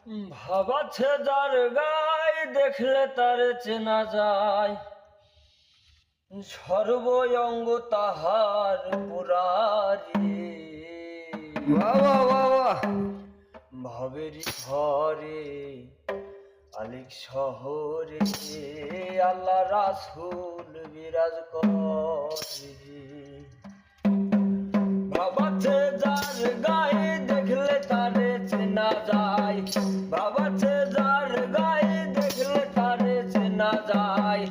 ভাবাচ্ছে যার গায়ে দেখলে তারে চেনা যায়, সর্বঙ্গ তাহার পুরারি। বাহ বাহ বাহ বাহ। ভবেরি ঘরে আলিক শহরে আল্লাহ রাসূল বিরাজ করে। ভাবাচ্ছে যার গায়ে দেখলে তারে চেনা যায়, ভাবাচ্ছে যার গায়ে দেখলে তারে চেনা যায়,